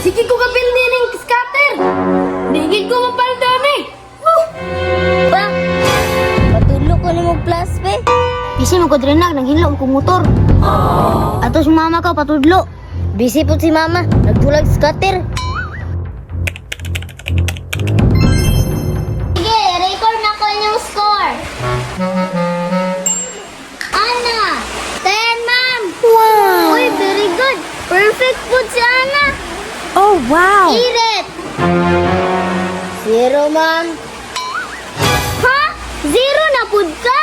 Sige ko kapil din ng scatter. Digid ko mapaldan eh. Pa, patulo ko ni mo plus pe. Bisi mo ko drenag, nanghilo ko motor. Atos mama ka patudlo. Busy po si mama, nagtulag scatter. Sige, record na ko yung score. Ana, 10 ma'am. Wow! Uy, very good. Perfect po si Ana. Oh, wow! Iret. 0 ma'am. Ha? 0 na pud ka?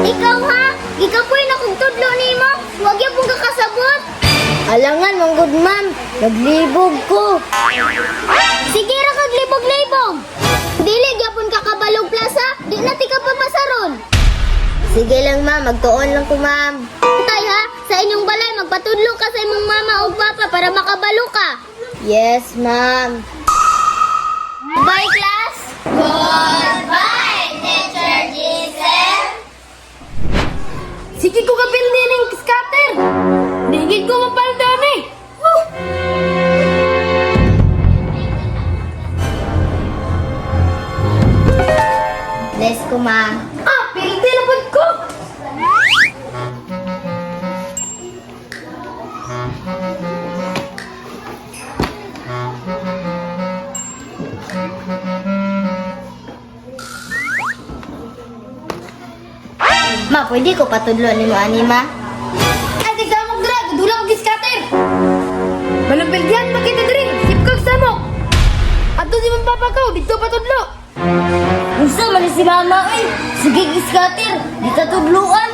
Ikaw ha? Ikaw po'y nakugtudlo ni mo. Huwag yung pong kakasabot. Alangan, manggod ma'am. Naglibog ko. Sige ra kag libog-libog. Dili gyapon ka kabalog plaza. Di na ti ka papasaron. Sige lang ma'am, magtuon lang ko ma'am. Tay ha, sa inyong balay magpatudlo ka sa imong mama o papa para makabalo ka. Yes ma'am. Bye class. Goodbye, Teacher Giselle. Sige ko kapil din ng scatter. Digid ko mapaldan eh. Bless ko ma'am. Pildi na po ko. Ma, pwede ko patudlo ni mo ani ma? Ay, di ka mong drag. Dulang ko scatter. Malampildihan pa kita diri. Sipkag samok. Ato si mong papa ko. Dito patudlo. Unsa man ni si mama oy? Sige giskater, di ka tudluan.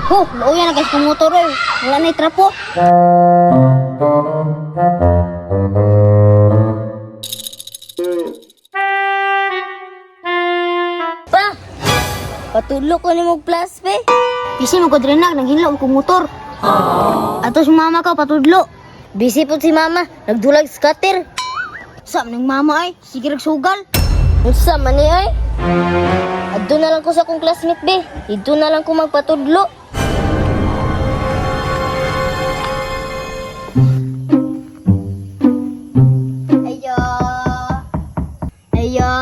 Oh, lauyan na guys kung motor eh. Wala na trapo. Pa, patudlo ko ni mo plus pe. Bisi mo ko drenag, nanghilo ko motor. Atos mama ka patudlo. Busy po si mama, nagdulag scatter. Sa ng mama ay, sige sugal. Unsa man ni ay? Adto na lang ko sa akong classmate be. Dito na lang ko magpatudlo. Ayo. Ayo.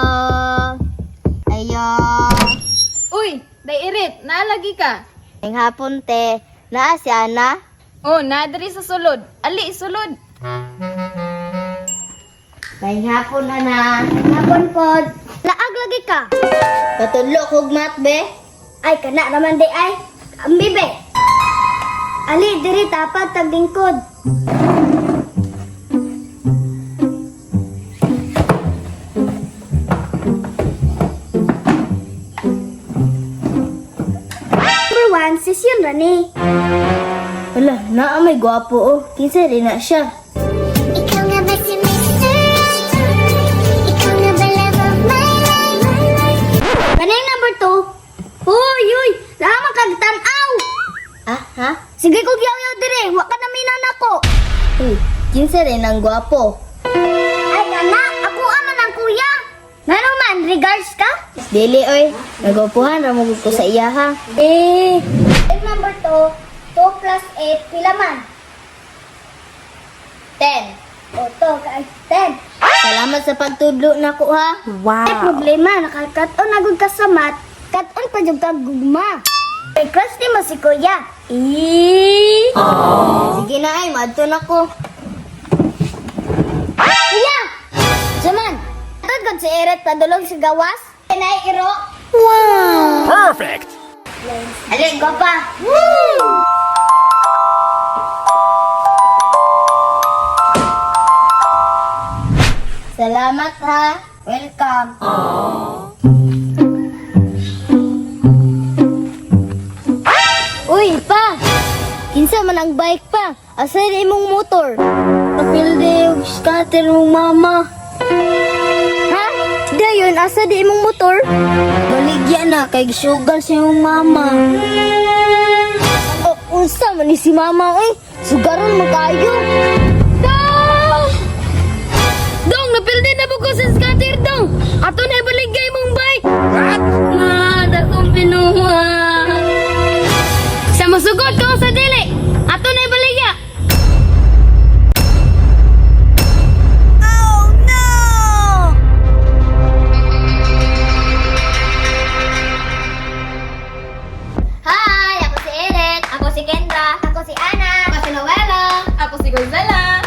Ayo. Uy, Dairit, naalagi ka? Ning hapon te, naa si Ana. Oh, nadiri sa sulod. Ali, sulod. May hapon Ana. Hapon pod. Laag lagi ka. Patudlo kog mat be. Ay, kana naman di ay. Ambi be. Ali, diri tapat tagdingkod. Number 1, sesyon rani. Wala, naa may gwapo oh. Kinsa rin na siya. Ikaw nga ba si Mr. Ikaw nga ba love of my life? Kanay number 2. Uy, uy, lama kag tan-aw. Ah, ha? Sige ko yaw dire, wa ka na minan ako. Uy, kinsa rin ang gwapo. Ay, kana, ako aman ang kuya. Ngano man, regards ka? Dili oy, nagwapuhan ra mo gud ko sa iya ha. Number 2, 2 plus 8, pila man? 10. O, to, kay 10. Salamat sa pagtudlo nako ha. Ay, problema, nakakaton na gud ka sa mat. Katon pa jud ka gugma. Ay, crush ni mo si kuya. Sige na ay, madto nako. Kuya! Saman, atod gud si Eret padulog sa gawas. Kenay iro. Perfect! Ali, go pa. Salamat ha. Welcome. Uy, pa! Kinsa man ang bike pa? Asa di imong motor? Napilde yung scatter mong mama. Ha? Dayon, asa di imong motor? Baligya na, kay sugar sa imong mama. Oh, unsa man ni si mama eh? Sugaron mo kayo. Dong, napildi na po ko sa scatter, Dong. Ato na ibaligay mong bike. What? Ma, dakong pinuha. si Kendra. Ako si Ana. Ako si Noela. Ako si Gonzala.